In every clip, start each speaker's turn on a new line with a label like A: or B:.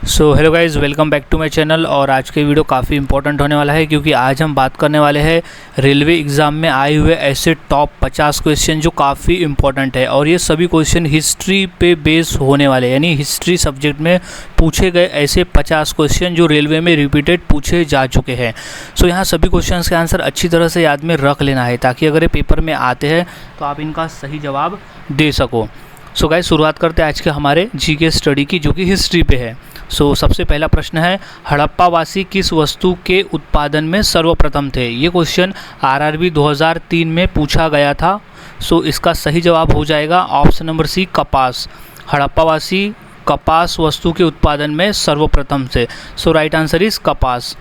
A: So hello guys, welcome back to my channel. और आज के वीडियो काफ़ी इंपॉर्टेंट होने वाला है क्योंकि आज हम बात करने वाले हैं रेलवे एग्ज़ाम में आए हुए ऐसे टॉप 50 क्वेश्चन जो काफ़ी इंपॉर्टेंट है। और ये सभी क्वेश्चन हिस्ट्री पे बेस होने वाले, यानी हिस्ट्री सब्जेक्ट में पूछे गए ऐसे 50 क्वेश्चन जो रेलवे में रिपीटेड पूछे जा चुके हैं। सो यहाँ सभी क्वेश्चन के आंसर अच्छी तरह से याद में रख लेना है ताकि अगर ये पेपर में आते हैं तो आप इनका सही जवाब दे सको। सो गाइस, शुरुआत करते हैं आज के हमारे जीके स्टडी की, जो कि हिस्ट्री पे है। सो सबसे पहला प्रश्न है, हड़प्पावासी किस वस्तु के उत्पादन में सर्वप्रथम थे? ये क्वेश्चन आरआरबी 2003 में पूछा गया था। सो इसका सही जवाब हो जाएगा ऑप्शन नंबर सी, कपास। हड़प्पावासी कपास वस्तु के उत्पादन में सर्वप्रथम थे। सो राइट आंसर इज कपास।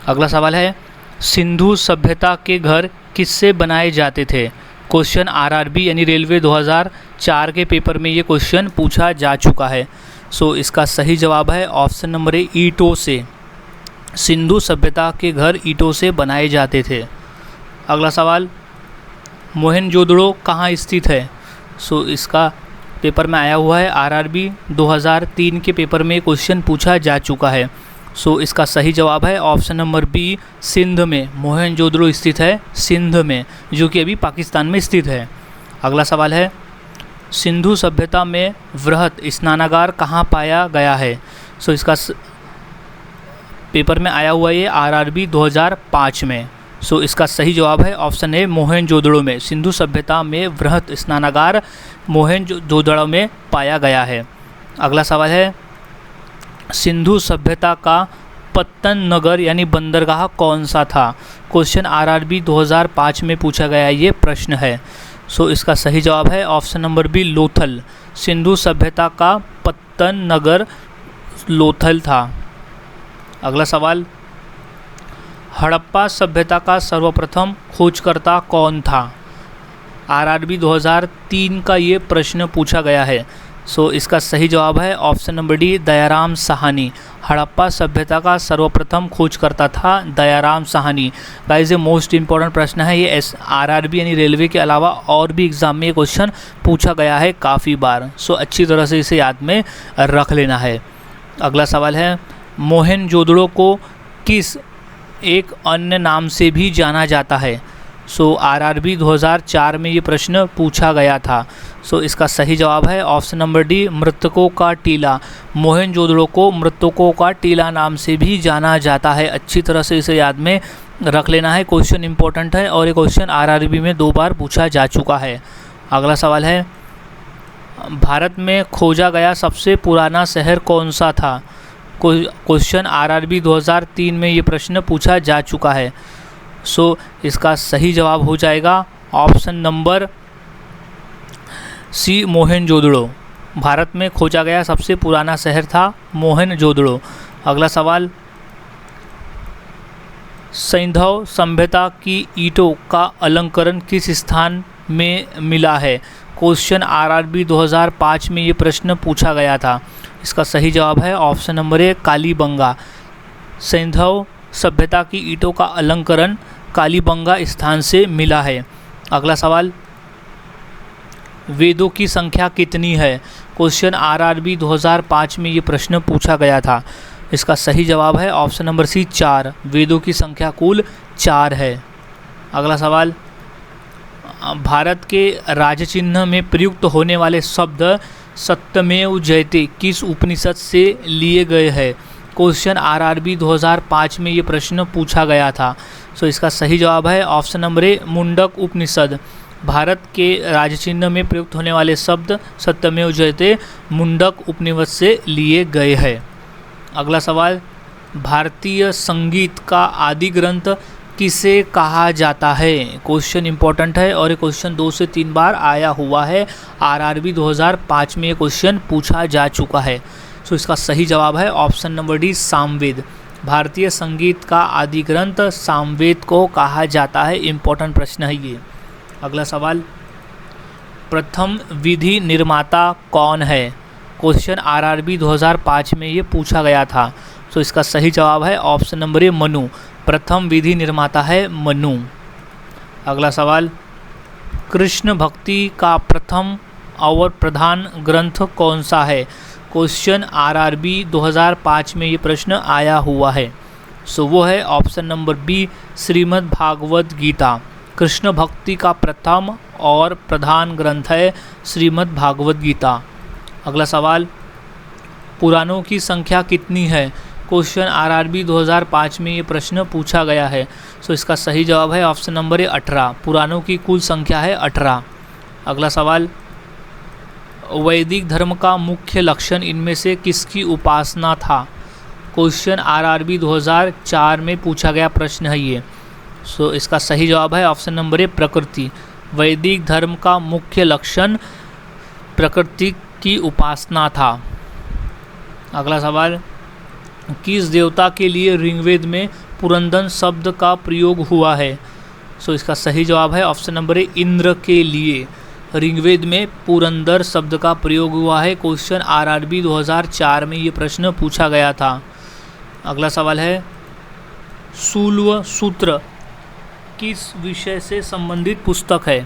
A: अगला सवाल है, सिंधु सभ्यता के घर किससे बनाए जाते थे? क्वेश्चन आरआरबी यानी रेलवे 2004 के पेपर में ये क्वेश्चन पूछा जा चुका है। सो इसका सही जवाब है ऑप्शन नंबर ए, ईंटों से। सिंधु सभ्यता के घर ईंटों से बनाए जाते थे। अगला सवाल, मोहनजोदड़ो कहाँ स्थित है? सो इसका पेपर में आया हुआ है, आरआरबी 2003 के पेपर में क्वेश्चन पूछा जा चुका है। सो इसका सही जवाब है ऑप्शन नंबर बी, सिंध में। मोहनजोदड़ो स्थित है सिंध में, जो कि अभी पाकिस्तान में स्थित है। अगला सवाल है, सिंधु सभ्यता में वृहत स्नानागार कहाँ पाया गया है? सो इसका पेपर में आया हुआ ये आरआरबी 2005 में। सो इसका सही जवाब है ऑप्शन ए, मोहनजोदड़ो में। सिंधु सभ्यता में वृहत स्नानागार मोहनजोदड़ो में पाया गया है। अगला सवाल है, सिंधु सभ्यता का पत्तन नगर यानी बंदरगाह कौन सा था? क्वेश्चन आरआरबी 2005 में पूछा गया ये प्रश्न है। सो इसका सही जवाब है option number B, Lothal. Sindhu सभ्यता का पत्तन नगर लोथल था। अगला सवाल, हड़प्पा सभ्यता का सर्वप्रथम खोजकर्ता कौन था? आरआरबी 2003 का ये प्रश्न पूछा गया है। सो इसका सही जवाब है option number D, Dayaram Sahni. Harappa सभ्यता का सर्वप्रथम खोजकर्ता था दयाराम साहनी। गाइस, ये मोस्ट इंपॉर्टेंट प्रश्न है। ये आरआरबी यानी रेलवे के अलावा और भी एग्जाम में ये क्वेश्चन पूछा गया है काफ़ी बार। सो अच्छी तरह से इसे याद में रख लेना है। अगला सवाल है, मोहनजोदड़ो को किस एक अन्य नाम से भी जाना जाता है? सो आरआरबी 2004 में ये प्रश्न पूछा गया था। सो इसका सही जवाब है ऑप्शन नंबर डी, मृतकों का टीला। मोहनजोदड़ो को मृतकों का टीला नाम से भी जाना जाता है। अच्छी तरह से इसे याद में रख लेना है, क्वेश्चन इंपॉर्टेंट है और ये क्वेश्चन आरआरबी में 2 बार पूछा जा चुका है। अगला सवाल है, भारत में खोजा गया सबसे पुराना शहर कौन सा था? क्वेश्चन आरआरबी 2003 में ये प्रश्न पूछा जा चुका है। सो इसका सही जवाब हो जाएगा option number C, Mohenjodaro. Bharat में खोजा गया सबसे पुराना शहर था मोहनजोदड़ो। अगला सवाल, सिंधु सभ्यता की ईंटों का अलंकरण किस स्थान में मिला है? क्वेश्चन आरआरबी 2005 में ये प्रश्न पूछा गया था। इसका सही जवाब है option number A, Kalibanga. Sindhu सभ्यता की ईंटों का अलंकरण कालीबंगा स्थान से मिला है। अगला सवाल, वेदों की संख्या कितनी है? क्वेश्चन आरआरबी 2005 में ये प्रश्न पूछा गया था। इसका सही जवाब है ऑप्शन नंबर सी, 4। वेदों की संख्या कुल 4 है। अगला सवाल, भारत के राजचिन्ह में प्रयुक्त होने वाले शब्द सत्यमेव जयते किस उपनिषद से लिए गए हैं? क्वेश्चन आरआरबी 2005 में ये प्रश्न पूछा गया था। सो इसका सही जवाब है ऑप्शन नंबर ए, मुंडक उपनिषद। भारत के राजचिन्ह में प्रयुक्त होने वाले शब्द सत्यमेव जयते मुंडक उपनिषद से लिए गए हैं। अगला सवाल, भारतीय संगीत का आदि ग्रंथ किसे कहा जाता है? क्वेश्चन इंपॉर्टेंट है और ये क्वेश्चन 2 से 3 बार आया हुआ है। आरआरबी 2005 में ये क्वेश्चन पूछा जा चुका है। सो इसका सही जवाब है ऑप्शन नंबर डी, सामवेद। भारतीय संगीत का आदि ग्रंथ सामवेद को कहा जाता है। इम्पोर्टेंट प्रश्न है ये। अगला सवाल, प्रथम विधि निर्माता कौन है? क्वेश्चन आरआरबी 2005 में ये पूछा गया था। सो इसका सही जवाब है ऑप्शन नंबर ए, मनु। प्रथम विधि निर्माता है मनु। अगला सवाल, कृष्ण भक्ति का प्रथम और प्रधान ग्रंथ कौन सा है? क्वेश्चन आरआरबी 2005 में ये प्रश्न आया हुआ है? सो वो है option number B, Shrimad Bhagavat Gita. Krishna भक्ति का प्रथम और प्रधान ग्रंथ है श्रीमद् भागवत गीता। अगला सवाल, पुराणों की संख्या कितनी है? क्वेश्चन आरआरबी 2005 में ये प्रश्न पूछा गया है। सो इसका सही जवाब है ऑप्शन नंबर ए 18। पुराणों की कुल संख्या है 18। अगला सवाल, वैदिक धर्म का मुख्य लक्षण इनमें से किसकी उपासना था? क्वेश्चन आरआरबी 2004 में पूछा गया प्रश्न है ये। सो इसका सही जवाब है ऑप्शन नंबर ए प्रकृति। वैदिक धर्म का मुख्य लक्षण प्रकृति की उपासना था। अगला सवाल, किस देवता के लिए ऋग्वेद में पुरंदर शब्द का प्रयोग हुआ है? सो इसका सही जवाब है ऑप्शन नंबर ए इंद्र के लिए। ऋग्वेद में पुरंदर शब्द का प्रयोग हुआ है। क्वेश्चन आरआरबी 2004 में ये प्रश्न पूछा गया था। अगला सवाल है, शूल्व सूत्र किस विषय से संबंधित पुस्तक है?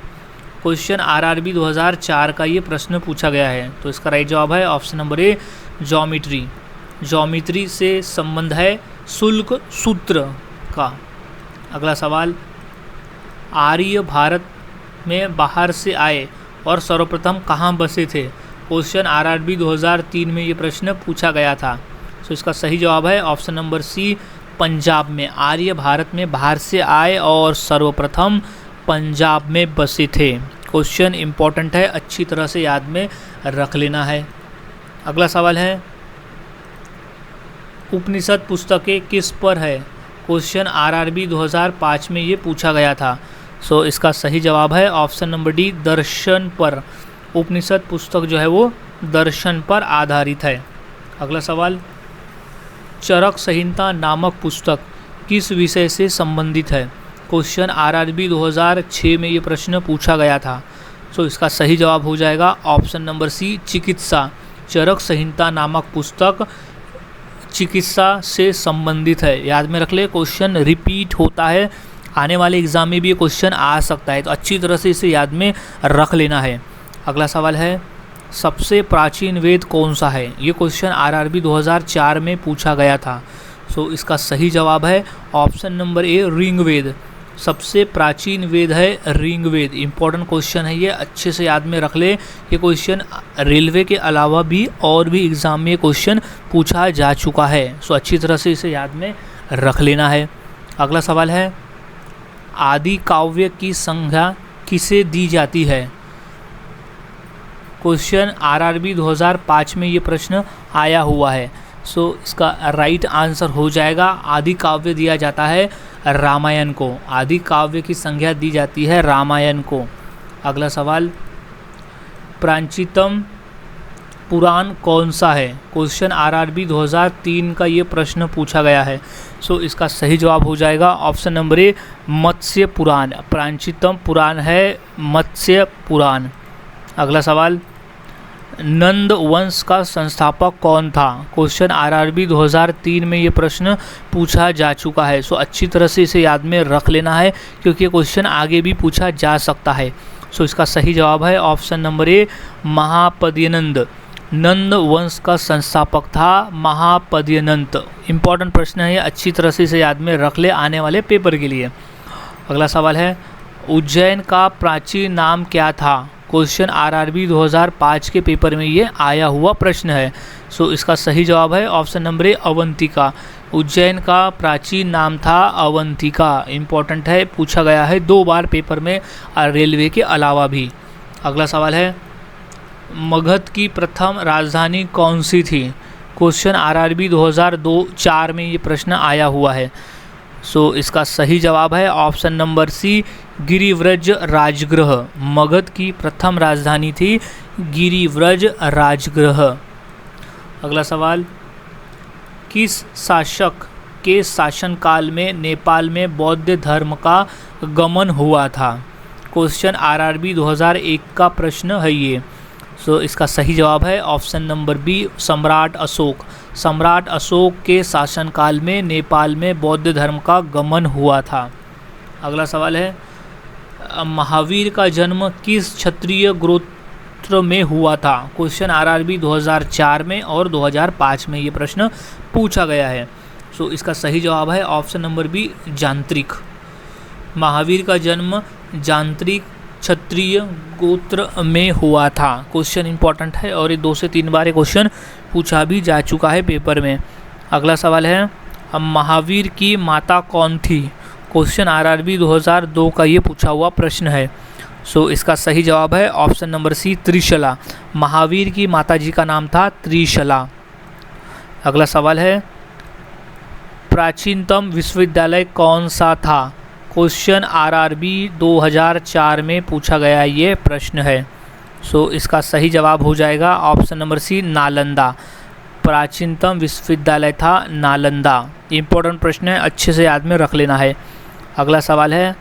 A: क्वेश्चन आरआरबी 2004 का ये प्रश्न पूछा गया है। तो इसका राइट जवाब है ऑप्शन नंबर ए ज्योमेट्री। ज्योमेट्री से संबंध है शुल्क सूत्र का। अगला सवाल, आर्य भारत में बाहर से आए और सर्वप्रथम कहाँ बसे थे? क्वेश्चन आरआरबी 2003 में ये प्रश्न पूछा गया था। तो इसका सही जवाब है ऑप्शन नंबर सी, पंजाब में। आर्य भारत में बाहर से आए और सर्वप्रथम पंजाब में बसे थे। क्वेश्चन इम्पोर्टेंट है, अच्छी तरह से याद में रख लेना है। अगला सवाल है, उपनिषद पुस्तकें किस पर है? क्वेश्चन आरआरबी 2005 में ये पूछा गया था। सो इसका सही जवाब है ऑप्शन नंबर डी, दर्शन पर। उपनिषद पुस्तक जो है वो दर्शन पर आधारित है। अगला सवाल, चरक संहिता नामक पुस्तक किस विषय से संबंधित है? क्वेश्चन आरआरबी 2006 में ये प्रश्न पूछा गया था। सो इसका सही जवाब हो जाएगा ऑप्शन नंबर सी, चिकित्सा। चरक संहिता नामक पुस्तक चिकित्सा से संबंधित है। याद में रख ले, क्वेश्चन रिपीट होता है, आने वाले एग्जाम में भी ये क्वेश्चन आ सकता है, तो अच्छी तरह से इसे याद में रख लेना है। अगला सवाल है, सबसे प्राचीन वेद कौन सा है? ये क्वेश्चन आरआरबी 2004 में पूछा गया था। सो इसका सही जवाब है ऑप्शन नंबर ए, ऋग्वेद। सबसे प्राचीन वेद है ऋग्वेद। इंपॉर्टेंट क्वेश्चन है ये, अच्छे से याद में रख ले। ये क्वेश्चन रेलवे के अलावा भी और भी एग्ज़ाम में ये क्वेश्चन पूछा जा चुका है। सो अच्छी तरह से इसे याद में रख लेना है। अगला सवाल है, आदि काव्य की संज्ञा किसे दी जाती है? क्वेश्चन आरआरबी 2005 में ये प्रश्न आया हुआ है। सो इसका राइट आंसर हो जाएगा, आदि काव्य दिया जाता है रामायण को। आदि काव्य की संज्ञा दी जाती है रामायण को। अगला सवाल, प्राचीनतम पुराण कौन सा है? क्वेश्चन आरआरबी 2003 का ये प्रश्न पूछा गया है। सो इसका सही जवाब हो जाएगा ऑप्शन नंबर ए, मत्स्य पुराण। प्राचीनतम पुराण है मत्स्य पुराण। अगला सवाल, नंद वंश का संस्थापक कौन था? क्वेश्चन आरआरबी 2003 में ये प्रश्न पूछा जा चुका है। सो अच्छी तरह से इसे याद में रख लेना है, क्योंकि ये क्वेश्चन आगे भी पूछा जा सकता है। सो इसका सही जवाब है ऑप्शन नंबर ए, महापद्यनंद। नंद वंश का संस्थापक था महापद्यनंद। इंपॉर्टेंट प्रश्न है ये, अच्छी तरह से इसे याद में रख ले आने वाले पेपर के लिए। अगला सवाल है, उज्जैन का प्राचीन नाम क्या था? क्वेश्चन आरआरबी 2005 के पेपर में ये आया हुआ प्रश्न है। सो इसका सही जवाब है ऑप्शन नंबर ए, अवंतिका। उज्जैन का प्राचीन नाम था अवंतिका। इम्पॉर्टेंट है, पूछा गया है 2 बार पेपर में रेलवे के अलावा भी। अगला सवाल है, मगध की प्रथम राजधानी कौन सी थी? क्वेश्चन आरआरबी 2004 में ये प्रश्न आया हुआ है। सो इसका सही जवाब है option number C, Girivraj Rajgriha. Magadh की प्रथम राजधानी थी गिरिव्रज राजगृह। अगला सवाल, किस शासक के शासनकाल में नेपाल में बौद्ध धर्म का गमन हुआ था? क्वेश्चन आरआरबी 2001 का प्रश्न है ये। सो इसका सही जवाब है ऑप्शन नंबर बी, सम्राट अशोक। सम्राट अशोक के शासनकाल में नेपाल में बौद्ध धर्म का गमन हुआ था। अगला सवाल है, महावीर का जन्म किस क्षत्रिय गोत्र में हुआ था। क्वेश्चन आरआरबी 2004 में और 2005 में ये प्रश्न पूछा गया है। सो इसका सही जवाब है ऑप्शन नंबर बी, जांत्रिक। महावीर का जन्म जांत्रिक क्षत्रिय गोत्र में हुआ था। क्वेश्चन इंपॉर्टेंट है और ये 2 से 3 बार ये क्वेश्चन पूछा भी जा चुका है पेपर में। अगला सवाल है, महावीर की माता कौन थी? क्वेश्चन आरआरबी 2002 का ये पूछा हुआ प्रश्न है। सो इसका सही जवाब है option number C, Trishala. Mahavir की माताजी का नाम था त्रिशला। अगला सवाल है, प्राचीनतम विश्वविद्यालय कौन सा था? क्वेश्चन आरआरबी 2004 में पूछा गया ये प्रश्न है। सो इसका सही जवाब हो जाएगा ऑप्शन नंबर सी, नालंदा। प्राचीनतम विश्वविद्यालय था नालंदा। इम्पोर्टेंट प्रश्न है, अच्छे से याद में रख लेना है। अगला सवाल है,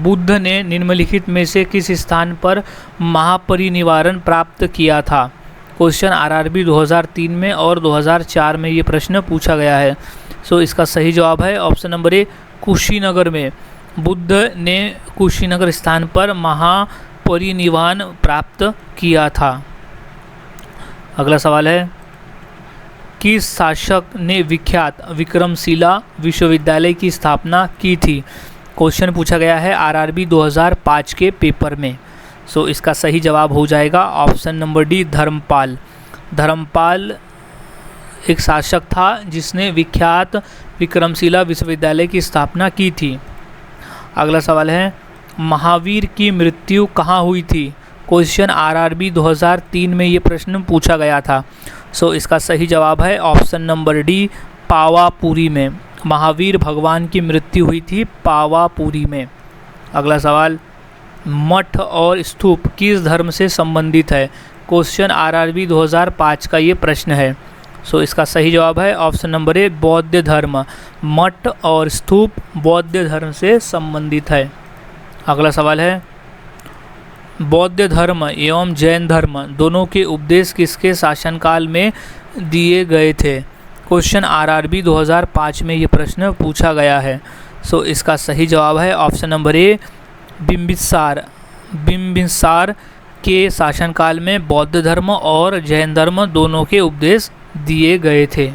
A: बुद्ध ने निम्नलिखित में से किस स्थान पर महापरिनिर्वाण प्राप्त किया था? क्वेश्चन आरआरबी 2003 में और 2004 में ये प्रश्न पूछा गया है। सो इसका सही जवाब है ऑप्शन नंबर ए, कुशीनगर में। बुद्ध ने कुशीनगर स्थान पर महापरिनिर्वाण प्राप्त किया था। अगला सवाल है, किस शासक ने विख्यात विक्रमशिला विश्वविद्यालय की स्थापना की थी? क्वेश्चन पूछा गया है आरआरबी 2005 के पेपर में। सो इसका सही जवाब हो जाएगा option number D, Dharmapal. Dharmapal एक शासक था जिसने विख्यात विक्रमशिला विश्वविद्यालय की स्थापना की थी। अगला सवाल है, महावीर की मृत्यु कहाँ हुई थी? क्वेश्चन आरआरबी 2003 में ये प्रश्न पूछा गया था। सो इसका सही जवाब है ऑप्शन नंबर डी, पावापुरी में। महावीर भगवान की मृत्यु हुई थी पावापुरी में। अगला सवाल, मठ और स्तूप किस धर्म से संबंधित है? क्वेश्चन आरआरबी 2005 का ये प्रश्न है। सो इसका सही जवाब है ऑप्शन नंबर ए, बौद्ध धर्म। मठ और स्तूप बौद्ध धर्म से संबंधित है। अगला सवाल है, बौद्ध धर्म एवं जैन धर्म दोनों के उपदेश किसके शासनकाल में दिए गए थे? क्वेश्चन आरआरबी 2005 में ये प्रश्न पूछा गया है। सो इसका सही जवाब है ऑप्शन नंबर ए, बिंबिसार। बिंबिसार के शासनकाल में बौद्ध धर्म और जैन धर्म दोनों के उपदेश दिए गए थे।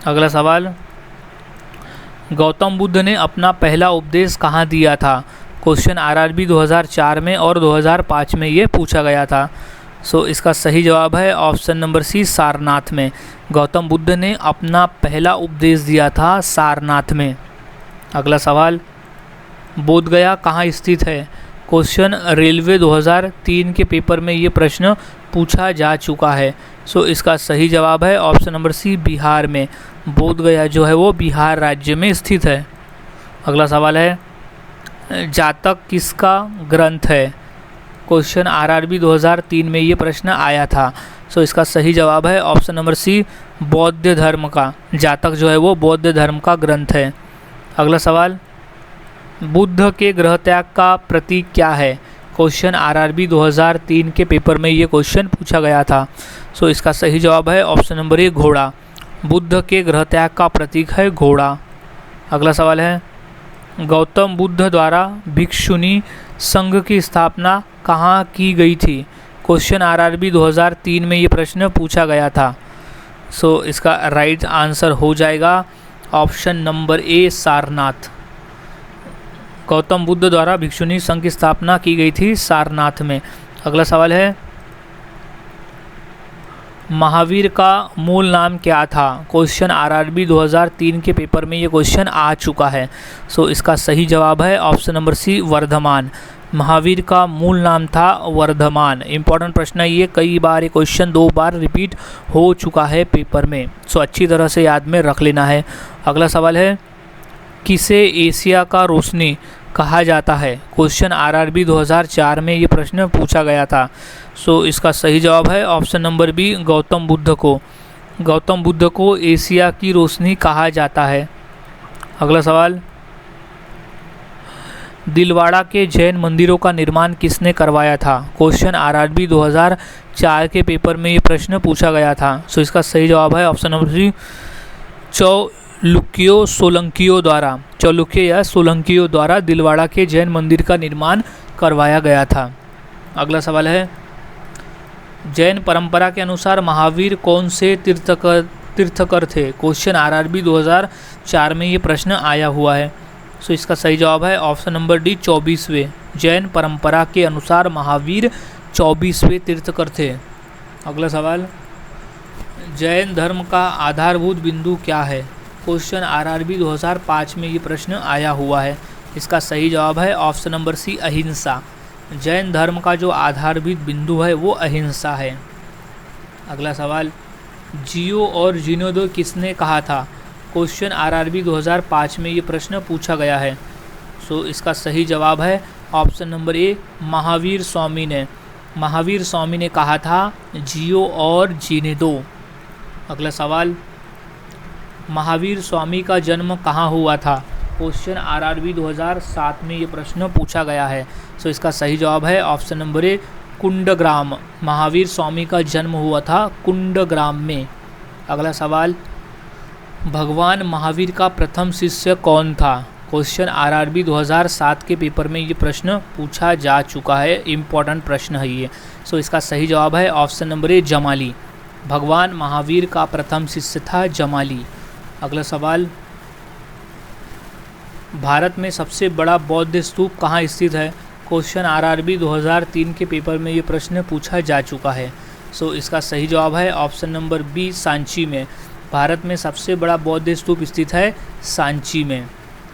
A: अगला सवाल, गौतम बुद्ध ने अपना पहला उपदेश कहाँ दिया था? क्वेश्चन आरआरबी 2004 में और 2005 में ये पूछा गया था। सो इसका सही जवाब है ऑप्शन नंबर सी, सारनाथ में। गौतम बुद्ध ने अपना पहला उपदेश दिया था सारनाथ में। अगला सवाल, बोधगया कहाँ स्थित है? क्वेश्चन रेलवे 2003 के पेपर में ये प्रश्न पूछा जा चुका है। सो इसका सही जवाब है ऑप्शन नंबर सी, बिहार में। बोधगया जो है वो बिहार राज्य में स्थित है। अगला सवाल है, जातक किसका ग्रंथ है? क्वेश्चन आरआरबी 2003 में ये प्रश्न आया था। सो इसका सही जवाब है ऑप्शन नंबर सी, बौद्ध धर्म का। जातक जो है वो बौद्ध धर्म का ग्रंथ है। अगला सवाल, बुद्ध के गृह त्याग का प्रतीक क्या है? क्वेश्चन आरआरबी 2003 के पेपर में ये क्वेश्चन पूछा गया था। सो इसका सही जवाब है ऑप्शन नंबर ए, घोड़ा। बुद्ध के गृह त्याग का प्रतीक है घोड़ा। अगला सवाल है, गौतम बुद्ध द्वारा भिक्षुनी संघ की स्थापना कहाँ की गई थी? क्वेश्चन आरआरबी 2003 में ये प्रश्न पूछा गया था। सो इसका राइट आंसर हो जाएगा ऑप्शन नंबर ए, सारनाथ। गौतम बुद्ध द्वारा भिक्षुनी संघ की स्थापना की गई थी सारनाथ में। अगला सवाल है, महावीर का मूल नाम क्या था? क्वेश्चन आरआरबी 2003 के पेपर में ये क्वेश्चन आ चुका है। सो इसका सही जवाब है option number C, Vardhaman. Mahavir का मूल नाम था वर्धमान। इंपॉर्टेंट प्रश्न है ये, कई बार ये क्वेश्चन 2 बार रिपीट हो चुका है पेपर में। सो अच्छी तरह से याद में रख लेना है। अगला सवाल है, किसे एशिया का रोशनी कहा जाता है? क्वेश्चन आरआरबी 2004 में ये प्रश्न पूछा गया था। सो इसका सही जवाब है option number B, Gautam Buddha को। गौतम बुद्ध को एशिया की रोशनी कहा जाता है। अगला सवाल, दिलवाड़ा के जैन मंदिरों का निर्माण किसने करवाया था? क्वेश्चन आरआरबी 2004 के पेपर में ये प्रश्न पूछा गया था। सो इसका सही जवाब है ऑप्शन नंबर सी, चालुक्यों सोलंकियों द्वारा। चालुक्य या सोलंकियों द्वारा दिलवाड़ा के जैन मंदिर का निर्माण करवाया गया था। अगला सवाल है, जैन परंपरा के अनुसार महावीर कौन से तीर्थकर थे? क्वेश्चन आरआरबी 2004 में ये प्रश्न आया हुआ है। सो इसका सही जवाब है ऑप्शन नंबर डी 24वें। जैन परंपरा के अनुसार महावीर 24वें तीर्थकर थे। अगला सवाल, जैन धर्म का आधारभूत बिंदु क्या है? क्वेश्चन आरआरबी 2005 में ये प्रश्न आया हुआ है। इसका सही जवाब है ऑप्शन नंबर सी अहिंसा। जैन धर्म का जो आधारभूत बिंदु है वो अहिंसा है। अगला सवाल, जियो और जीनोदो किसने कहा था? क्वेश्चन आरआरबी 2005 में ये प्रश्न पूछा गया है। सो इसका सही जवाब है ऑप्शन नंबर ए महावीर स्वामी ने। महावीर स्वामी ने कहा था जियो और जीने दो। अगला सवाल, महावीर स्वामी का जन्म कहाँ हुआ था? क्वेश्चन आरआरबी 2007 में ये प्रश्न पूछा गया है। सो इसका सही जवाब है option number A Kundagram. Mahavir Swami का जन्म हुआ था कुंडग्राम में। अगला सवाल, भगवान महावीर का प्रथम शिष्य कौन था? क्वेश्चन आरआरबी 2007 के पेपर में ये प्रश्न पूछा जा चुका है। इम्पॉर्टेंट प्रश्न है ये। सो इसका सही जवाब है ऑप्शन नंबर ए जमाली। भगवान महावीर का प्रथम शिष्य था जमाली। अगला सवाल, भारत में सबसे बड़ा बौद्ध स्तूप कहाँ स्थित है? क्वेश्चन आरआरबी 2003 के पेपर में ये प्रश्न पूछा जा चुका है। सो इसका सही जवाब है ऑप्शन नंबर बी सांची में। भारत में सबसे बड़ा बौद्ध स्तूप स्थित है सांची में।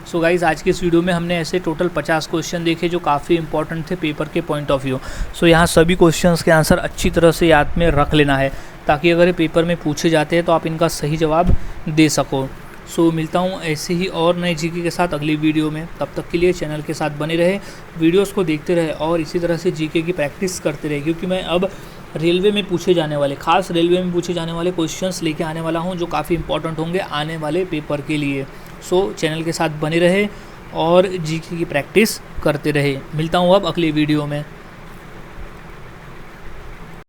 A: सो गाइज़, आज के इस वीडियो में हमने ऐसे टोटल 50 क्वेश्चन देखे जो काफ़ी इंपॉर्टेंट थे पेपर के पॉइंट ऑफ व्यू। सो यहाँ सभी क्वेश्चंस के आंसर अच्छी तरह से याद में रख लेना है ताकि अगर पेपर में पूछे जाते हैं तो आप इनका सही जवाब दे सको। सो मिलता हूँ ऐसे ही और नए जीके के साथ अगली वीडियो में। तब तक के लिए चैनल के साथ बने रहे, वीडियोस को देखते रहे और इसी तरह से जीके की प्रैक्टिस करते रहे, क्योंकि मैं अब रेलवे में पूछे जाने वाले, खास रेलवे में पूछे जाने वाले क्वेश्चंस लेके आने वाला हूँ जो काफ़ी इंपॉर्टेंट होंगे आने वाले पेपर के लिए। सो चैनल के साथ बने रहे और जीके की प्रैक्टिस करते रहे। मिलता हूँ अब अगली वीडियो में।